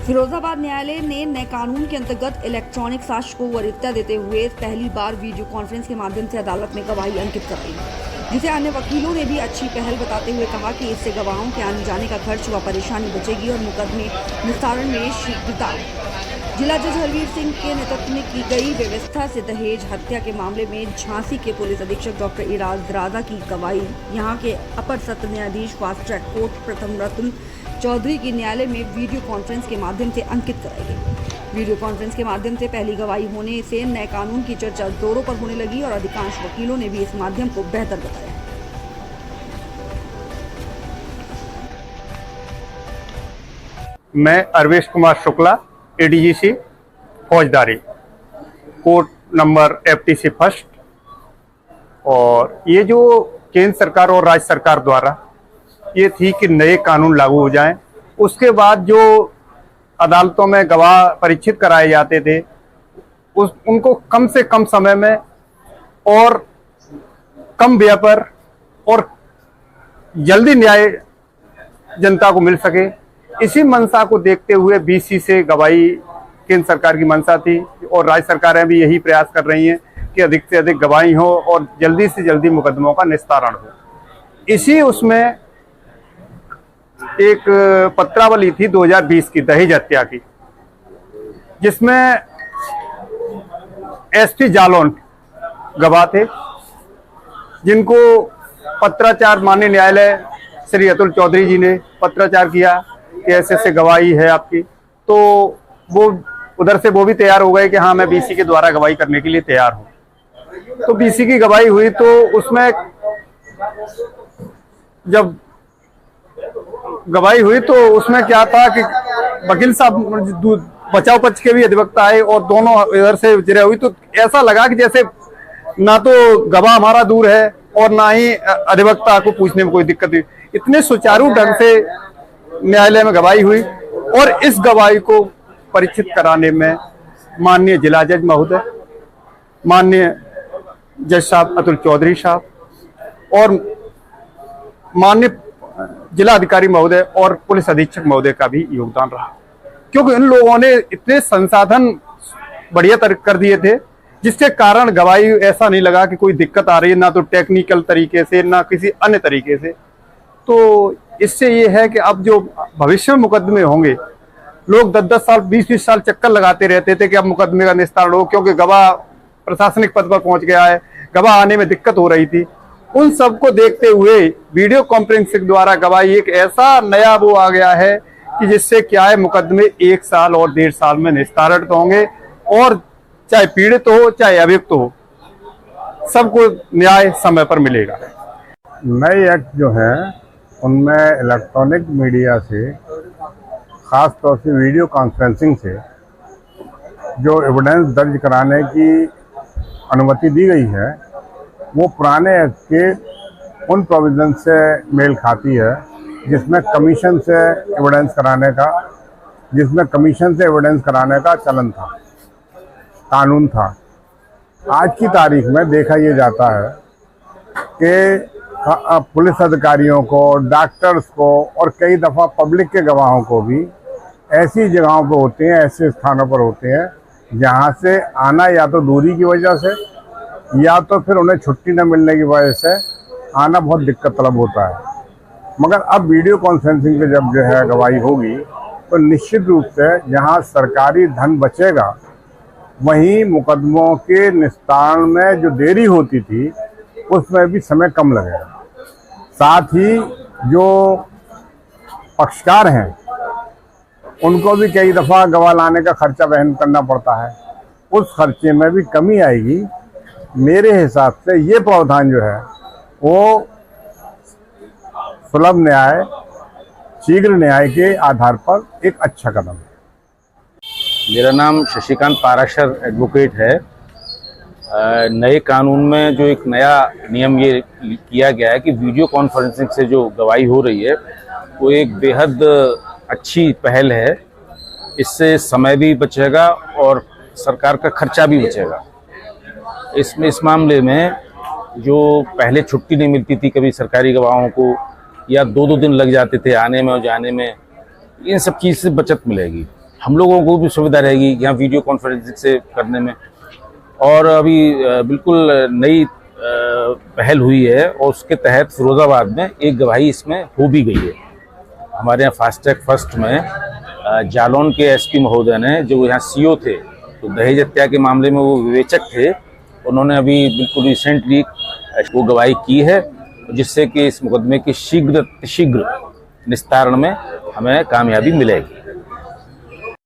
फिरोजाबाद न्यायालय ने नए कानून के अंतर्गत इलेक्ट्रॉनिक साक्ष्य को वरीयता देते हुए पहली बार वीडियो कॉन्फ्रेंस के माध्यम से अदालत में गवाही अंकित कराई, जिसे अन्य वकीलों ने भी अच्छी पहल बताते हुए कहा कि इससे गवाहों के आने जाने का खर्च व परेशानी बचेगी और मुकदमे निस्तारण में शीघ्रता। जिला जज हरवीर सिंह के नेतृत्व में की गई व्यवस्था से दहेज हत्या के मामले में झांसी के पुलिस अधीक्षक डॉक्टर इराज राजा की गवाही यहां के अपर सत्र न्यायाधीश फास्ट ट्रैक कोर्ट प्रथम रत्न चौधरी की न्यायालय में वीडियो कॉन्फ्रेंस के माध्यम से अंकित कराई गई। वीडियो कॉन्फ्रेंस के माध्यम से पहली गवाही होने से नए कानून की चर्चा जोरों पर होने लगी और अधिकांश वकीलों ने भी इस माध्यम को बेहतर बताया। मैं अरवेश कुमार शुक्ला, एडीजीसी फौजदारी, कोर्ट नंबर FTC फर्स्ट। और ये जो केंद्र सरकार और राज्य सरकार द्वारा ये थी कि नए कानून लागू हो जाएं, उसके बाद जो अदालतों में गवाह परीक्षित कराए जाते थे उनको कम से कम समय में और कम व्यय पर और जल्दी न्याय जनता को मिल सके, इसी मंशा को देखते हुए BC से गवाही केंद्र सरकार की मंशा थी और राज्य सरकारें भी यही प्रयास कर रही हैं कि अधिक से अधिक गवाही हो और जल्दी से जल्दी मुकदमों का निस्तारण हो। इसी उसमें एक पत्रावली थी 2020 की दहेज हत्या की, जिसमें SP जालौन गवाह थे, जिनको पत्राचार माननीय न्यायालय श्री अतुल चौधरी जी ने पत्राचार किया कि ऐसे ऐसे गवाही है आपकी, तो वो उधर से वो भी तैयार हो गए कि हाँ मैं BC के द्वारा गवाही करने के लिए तैयार हूँ। तो BC की गवाही हुई तो उसमें जब गवाही हुई तो उसमें क्या था कि वकील साहब बचाव पक्ष के भी अधिवक्ता आए और दोनों इधर से विचार हुई, तो ऐसा लगा कि जैसे ना तो गवाह हमारा दूर है और ना ही अधिवक्ता को पूछने में कोई दिक्कत हुई। इतने सुचारू ढंग से न्यायालय में गवाही हुई और इस गवाही को परीक्षित कराने में माननीय जिला जज महोदय, माननीय जज साहब अतुल चौधरी साहब और माननीय जिला अधिकारी महोदय और पुलिस अधीक्षक महोदय का भी योगदान रहा, क्योंकि इन लोगों ने इतने संसाधन बढ़िया कर दिए थे जिसके कारण गवाही ऐसा नहीं लगा कि कोई दिक्कत आ रही है, ना तो टेक्निकल तरीके से ना किसी अन्य तरीके से। तो इससे ये है कि अब जो भविष्य में मुकदमे होंगे, लोग 10-10 साल 20-20 साल चक्कर लगाते रहते थे कि अब मुकदमे का निस्तारण हो, क्योंकि गवाह प्रशासनिक पद पर पहुंच गया है, गवाह आने में दिक्कत हो रही थी। उन सबको देखते हुए वीडियो कॉन्फ्रेंसिंग द्वारा गवाही एक ऐसा नया वो आ गया है कि जिससे क्या है मुकदमे 1 साल और 1.5 साल में निस्तारण तो होंगे और चाहे पीड़ित हो चाहे अभियुक्त हो, सबको न्याय समय पर मिलेगा। नए एक्ट जो है उनमें इलेक्ट्रॉनिक मीडिया से, ख़ास तौर से वीडियो कॉन्फ्रेंसिंग से जो एविडेंस दर्ज कराने की अनुमति दी गई है, वो पुराने एक्ट के उन प्रोविजन से मेल खाती है जिसमें कमीशन से एविडेंस कराने का चलन था, कानून था। आज की तारीख में देखा ये जाता है कि पुलिस अधिकारियों को, डॉक्टर्स को और कई दफ़ा पब्लिक के गवाहों को भी ऐसी जगहों पर होते हैं, ऐसे स्थानों पर होते हैं जहाँ से आना या तो दूरी की वजह से या तो फिर उन्हें छुट्टी न मिलने की वजह से आना बहुत दिक्कत तलब होता है। मगर अब वीडियो कॉन्फ्रेंसिंग पे जब जो है गवाही होगी तो निश्चित रूप से जहाँ सरकारी धन बचेगा, वहीं मुकदमों के निस्तारण में जो देरी होती थी उसमें भी समय कम लगेगा। साथ ही जो पक्षकार हैं उनको भी कई दफ़ा गवाह लाने का खर्चा वहन करना पड़ता है, उस खर्चे में भी कमी आएगी। मेरे हिसाब से ये प्रावधान जो है वो सुलभ न्याय, शीघ्र न्याय के आधार पर एक अच्छा कदम है। मेरा नाम शशिकांत पाराशर एडवोकेट है। नए कानून में जो एक नया नियम ये किया गया है कि वीडियो कॉन्फ्रेंसिंग से जो गवाही हो रही है वो एक बेहद अच्छी पहल है। इससे समय भी बचेगा और सरकार का खर्चा भी बचेगा। इस मामले में जो पहले छुट्टी नहीं मिलती थी कभी सरकारी गवाहों को, या 2-2 दिन लग जाते थे आने में और जाने में, इन सब चीज़ से बचत मिलेगी। हम लोगों को भी सुविधा रहेगी यहाँ वीडियो कॉन्फ्रेंसिंग से करने में। और अभी बिल्कुल नई पहल हुई है और उसके तहत फिरोजाबाद में एक गवाही इसमें हो भी गई है। हमारे यहाँ फास्ट ट्रैक फर्स्ट में जालौन के एसपी महोदय ने, जो यहाँ सीओ थे, तो दहेज हत्या के मामले में वो विवेचक थे, उन्होंने अभी बिल्कुल रिसेंटली वो गवाही की है, जिससे कि इस मुकदमे के शीघ्र निस्तारण में हमें कामयाबी मिलेगी।